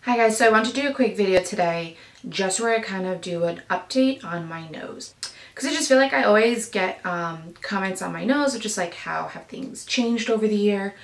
Hi guys, so I want to do a quick video today just where I kind of do an update on my nose. Because I just feel like I always get comments on my nose of just like how have things changed over the year.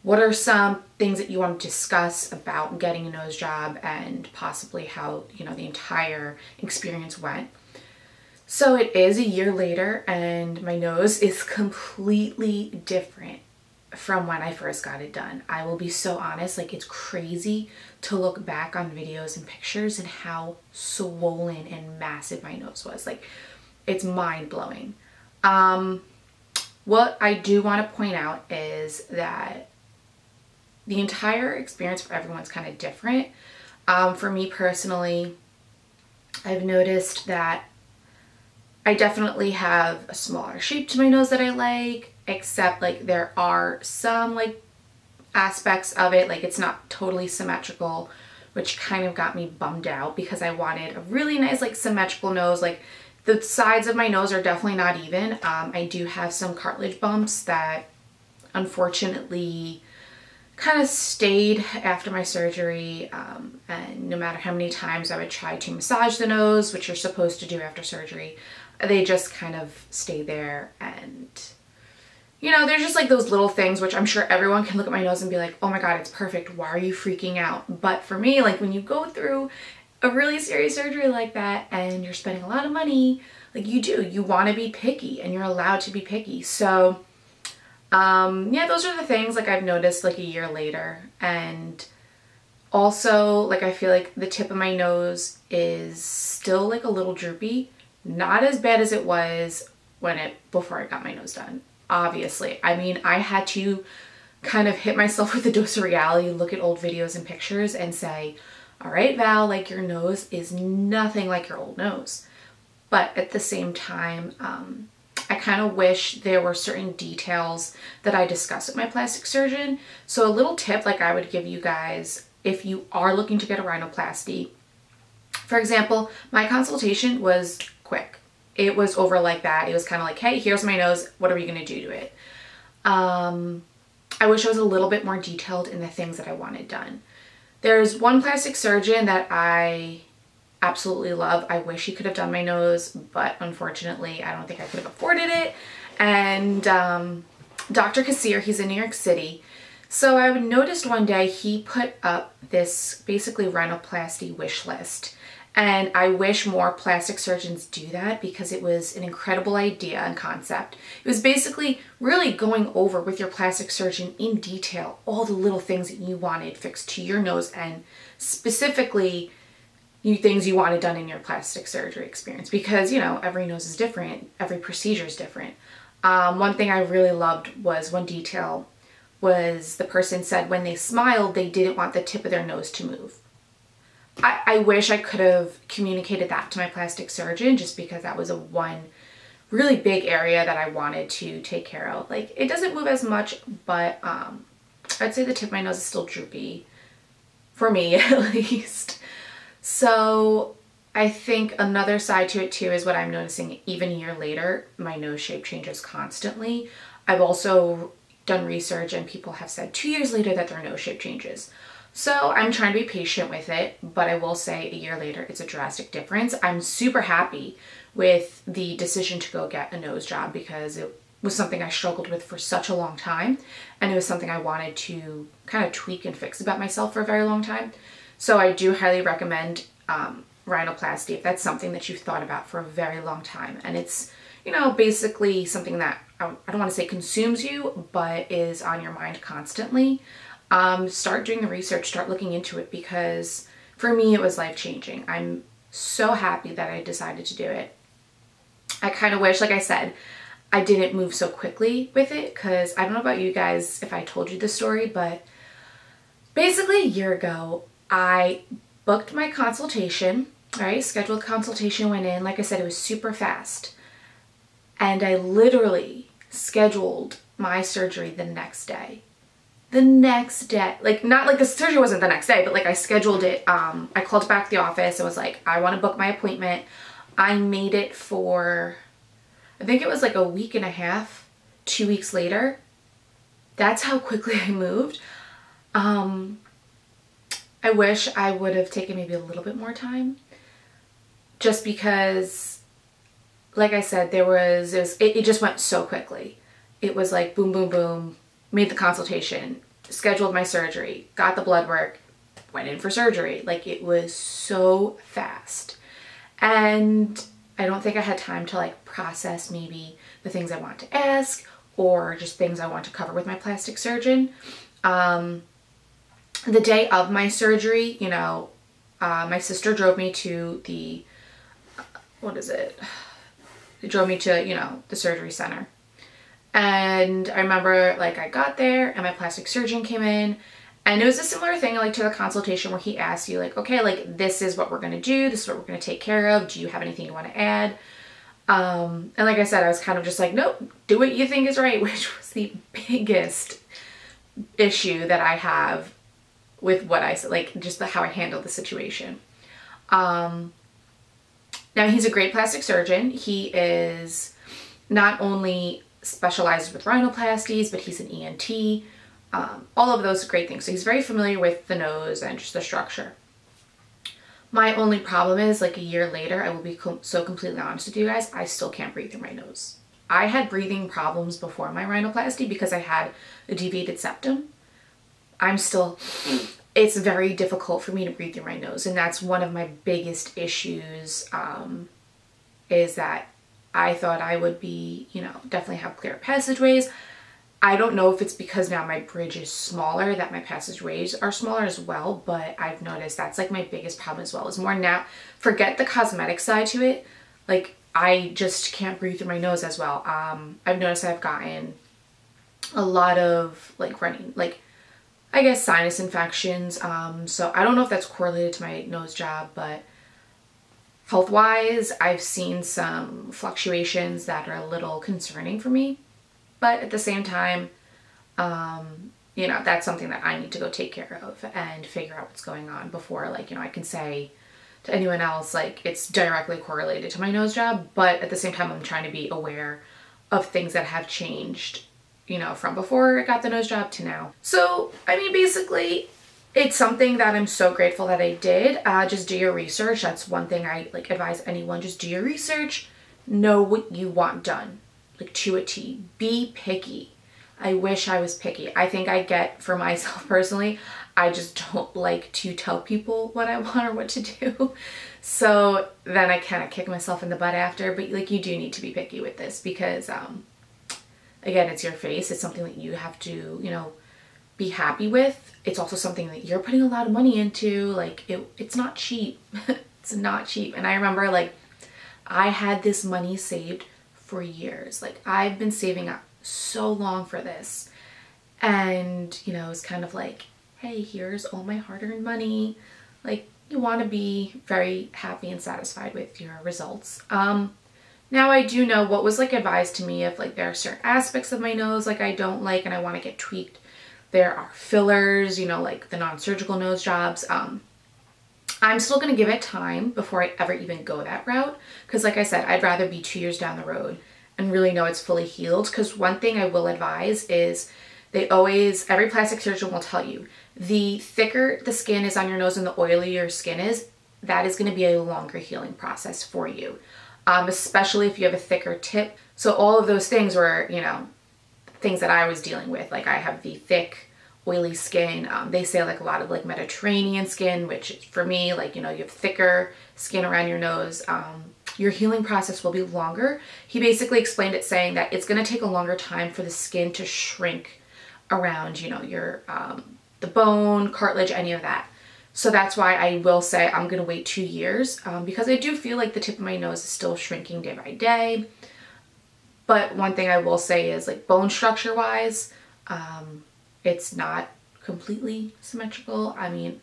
What are some things that you want to discuss about getting a nose job and possibly how, the entire experience went. So it is a year later and my nose is completely different from when I first got it done. I will be so honest, like it's crazy to look back on videos and pictures and how swollen and massive my nose was. Like it's mind-blowing. What I do want to point out is that the entire experience for everyone's kind of different. For me personally, I've noticed that I definitely have a smaller shape to my nose that I like, except like there are some like aspects of it, like it's not totally symmetrical, which kind of got me bummed out because I wanted a really nice like symmetrical nose. Like the sides of my nose are definitely not even. I do have some cartilage bumps that unfortunately kind of stayed after my surgery, and no matter how many times I would try to massage the nose, which you're supposed to do after surgery, they just kind of stay there. And there's just like those little things which I'm sure everyone can look at my nose and be like, oh my god, it's perfect, why are you freaking out? But for me, like when you go through a really serious surgery like that and you're spending a lot of money, like you want to be picky and you're allowed to be picky. So yeah, those are the things like I've noticed like a year later. And also like I feel like the tip of my nose is still like a little droopy, not as bad as it was before I got my nose done. Obviously, I mean, I had to kind of hit myself with a dose of reality, look at old videos and pictures and say, all right, Val, like your nose is nothing like your old nose. But at the same time, I kind of wish there were certain details that I discussed with my plastic surgeon. So a little tip like I would give you guys if you are looking to get a rhinoplasty. For example, my consultation was quick. It was over like that. It was kind of like, hey, here's my nose. What are we going to do to it? I wish I was a little bit more detailed in the things that I wanted done. There's one plastic surgeon that I absolutely love. I wish he could have done my nose, but unfortunately, I don't think I could have afforded it. And Dr. Kassir, he's in New York City. So I noticed one day he put up this basically rhinoplasty wish list. And I wish more plastic surgeons do that because it was an incredible idea and concept. It was basically really going over with your plastic surgeon in detail all the little things that you wanted fixed to your nose and specifically things you wanted done in your plastic surgery experience because, every nose is different, every procedure is different. One thing I really loved was one detail was the person said when they smiled, they didn't want the tip of their nose to move. I wish I could have communicated that to my plastic surgeon just because that was one really big area that I wanted to take care of. Like it doesn't move as much, but I'd say the tip of my nose is still droopy for me at least. So I think another side to it too is what I'm noticing even a year later, my nose shape changes constantly. I've also done research and people have said 2 years later that their nose shape changes. So I'm trying to be patient with it, but I will say a year later, it's a drastic difference. I'm super happy with the decision to go get a nose job because it was something I struggled with for such a long time. And it was something I wanted to kind of tweak and fix about myself for a very long time. So I do highly recommend rhinoplasty if that's something that you've thought about for a very long time. And it's, basically something that I don't want to say consumes you, but is on your mind constantly. Start doing the research, start looking into it because for me it was life-changing. I'm so happy that I decided to do it. I kind of wish, like I said, I didn't move so quickly with it because I don't know about you guys if I told you the story, but basically a year ago I booked my consultation, right? Scheduled consultation, went in. Like I said, it was super fast. And I literally scheduled my surgery the next day. The next day, like not like the surgery wasn't the next day, but like I scheduled it. I called back the office and was like, I want to book my appointment. I made it for, I think it was like a week and a half, 2 weeks later. That's how quickly I moved. I wish I would have taken maybe a little bit more time, just because, like I said, it just went so quickly. It was like boom, boom, boom, made the consultation, scheduled my surgery, got the blood work, went in for surgery. Like, it was so fast. And I don't think I had time to like process maybe the things I want to ask or just things I want to cover with my plastic surgeon. The day of my surgery, you know, my sister drove me to the, They drove me to, you know, the surgery center. And I remember, like, I got there and my plastic surgeon came in, and it was a similar thing, like, to the consultation where he asked you, like, okay, like, this is what we're going to do. This is what we're going to take care of. Do you have anything you want to add? And like I said, I was kind of just like, nope, do what you think is right, which was the biggest issue that I have with what I said, like, just how I handled the situation. Now, he's a great plastic surgeon. He is not only specialized with rhinoplasties, but he's an ENT, all of those great things. So he's very familiar with the nose and just the structure. My only problem is, like, a year later, I will be so completely honest with you guys, I still can't breathe through my nose. I had breathing problems before my rhinoplasty because I had a deviated septum. It's very difficult for me to breathe through my nose, and that's one of my biggest issues, is that I thought I would be, you know, definitely have clear passageways. I don't know if it's because now my bridge is smaller that my passageways are smaller as well, but I've noticed that's like my biggest problem as well, is more now, forget the cosmetic side to it, like, I just can't breathe through my nose as well. I've noticed I've gotten a lot of I guess sinus infections, so I don't know if that's correlated to my nose job, but health-wise, I've seen some fluctuations that are a little concerning for me. But at the same time, you know, that's something that I need to go take care of and figure out what's going on before, like, you know, I can say to anyone else, like, it's directly correlated to my nose job. But at the same time, I'm trying to be aware of things that have changed, you know, from before I got the nose job to now. So, I mean, basically, it's something that I'm so grateful that I did. Just do your research. That's one thing I, like, advise anyone. Just do your research. Know what you want done. Like, to a T. Be picky. I wish I was picky. I think I get, for myself personally, I just don't like to tell people what I want or what to do. So then I kind of kick myself in the butt after. But, like, you do need to be picky with this because, again, it's your face. It's something that you have to, you know, be happy with. It's also something that you're putting a lot of money into. Like, it's not cheap. It's not cheap. And I remember, like, I had this money saved for years. Like, I've been saving up so long for this, and, you know, it's kind of like, hey, here's all my hard-earned money. Like, you want to be very happy and satisfied with your results. Now I do know what was, like, advised to me, if, like, there are certain aspects of my nose, like, I don't like and I want to get tweaked. There are fillers, you know, like the non-surgical nose jobs. I'm still going to give it time before I ever even go that route. Because, like I said, I'd rather be 2 years down the road and really know it's fully healed. Because one thing I will advise is every plastic surgeon will tell you, the thicker the skin is on your nose and the oilier your skin is, that is going to be a longer healing process for you. Especially if you have a thicker tip. So all of those things were, you know, things that I was dealing with. Like, I have the thick, oily skin. They say, like, a lot of, like, Mediterranean skin, which for me, like, you know, you have thicker skin around your nose. Your healing process will be longer. He basically explained it saying that it's going to take a longer time for the skin to shrink around, you know, your, the bone, cartilage, any of that. So that's why I will say I'm going to wait 2 years, because I do feel like the tip of my nose is still shrinking day by day. But one thing I will say is, like, bone structure wise, it's not completely symmetrical. I mean,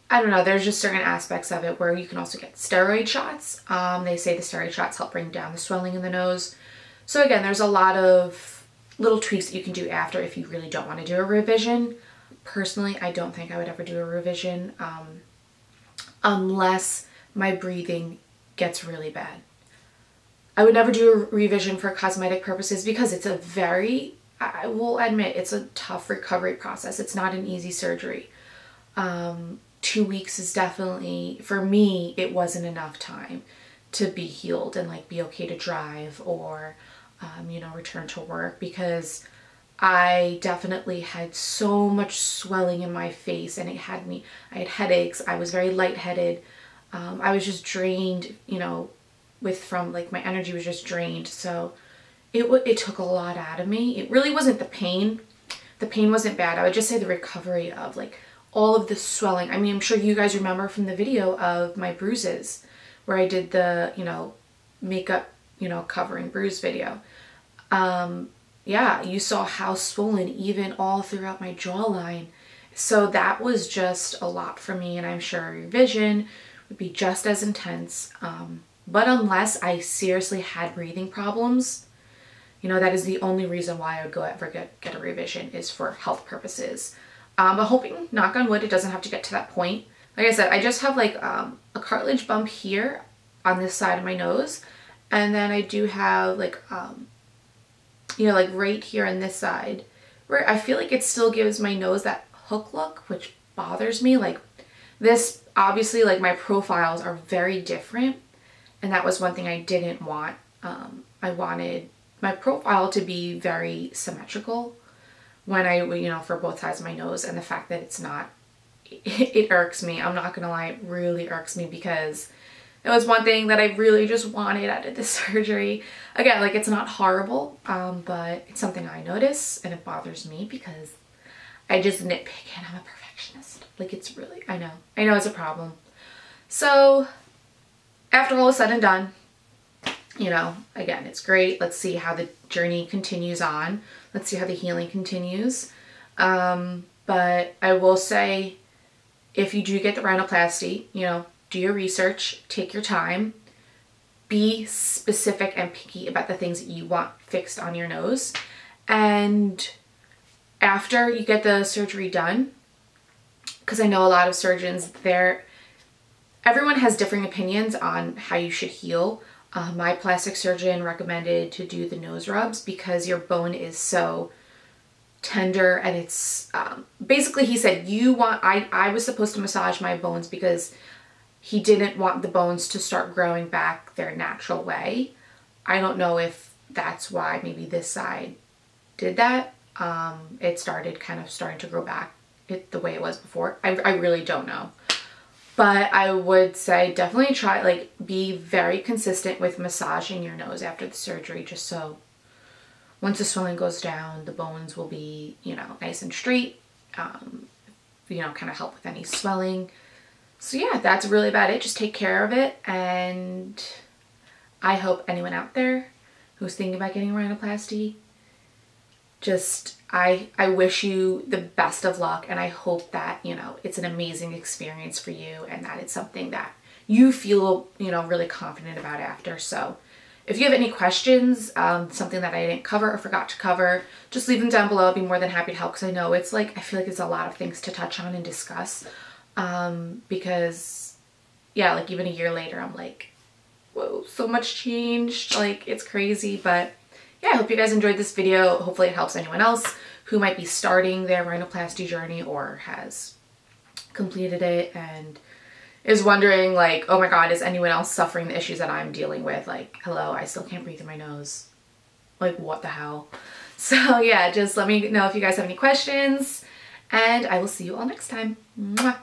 I don't know, there's just certain aspects of it where you can also get steroid shots. They say the steroid shots help bring down the swelling in the nose. So again, there's a lot of little tweaks that you can do after if you really don't want to do a revision. Personally, I don't think I would ever do a revision unless my breathing gets really bad. I would never do a revision for cosmetic purposes because it's I will admit, it's a tough recovery process. It's not an easy surgery. 2 weeks is definitely, for me, it wasn't enough time to be healed and like be okay to drive or, you know, return to work, because I definitely had so much swelling in my face and I had headaches. I was very lightheaded. I was just drained, you know, from like my energy was just drained. So it took a lot out of me. It really wasn't the pain. The pain wasn't bad. I would just say the recovery of like all of the swelling. I mean, I'm sure you guys remember from the video of my bruises where I did the, you know, makeup, you know, covering bruise video. Yeah, you saw how swollen even all throughout my jawline. So that was just a lot for me, and I'm sure your vision would be just as intense. But unless I seriously had breathing problems, you know, that is the only reason why I would ever get a revision, is for health purposes. But hoping, knock on wood, it doesn't have to get to that point. Like I said, I just have like a cartilage bump here on this side of my nose. And then I do have like, you know, like right here on this side where I feel like it still gives my nose that hook look, which bothers me. Like this, obviously, like my profiles are very different. And that was one thing I didn't want. I wanted my profile to be very symmetrical when you know, for both sides of my nose, and the fact that it's not, it irks me. I'm not gonna lie, it really irks me, because it was one thing that I really just wanted out of this surgery. Again, like it's not horrible, but it's something I notice and it bothers me because I just nitpick and I'm a perfectionist. Like it's really, I know it's a problem. So after all is said and done, you know, again, it's great. Let's see how the journey continues on. Let's see how the healing continues. But I will say, if you do get the rhinoplasty, you know, do your research, take your time, be specific and picky about the things that you want fixed on your nose. And after you get the surgery done, because I know a lot of surgeons, everyone has differing opinions on how you should heal. My plastic surgeon recommended to do the nose rubs because your bone is so tender, and it's basically, he said I was supposed to massage my bones because he didn't want the bones to start growing back their natural way. I don't know if that's why maybe this side did that. It starting to grow back the way it was before. I really don't know. But I would say definitely try, like, be very consistent with massaging your nose after the surgery, just so once the swelling goes down, the bones will be, you know, nice and straight, you know, kind of help with any swelling. So yeah, that's really about it. Just take care of it. And I hope anyone out there who's thinking about getting a rhinoplasty, I wish you the best of luck, and I hope that, you know, it's an amazing experience for you and that it's something that you feel, you know, really confident about after. So if you have any questions, something that I didn't cover or forgot to cover, just leave them down below. I'll be more than happy to help, because I know it's like, I feel like it's a lot of things to touch on and discuss, because yeah, like even a year later, I'm like, whoa, so much changed. Like it's crazy. But yeah, I hope you guys enjoyed this video. Hopefully it helps anyone else who might be starting their rhinoplasty journey or has completed it and is wondering like, oh my God, is anyone else suffering the issues that I'm dealing with? Like, hello, I still can't breathe through my nose. Like, what the hell? So yeah, just let me know if you guys have any questions, and I will see you all next time. Mwah.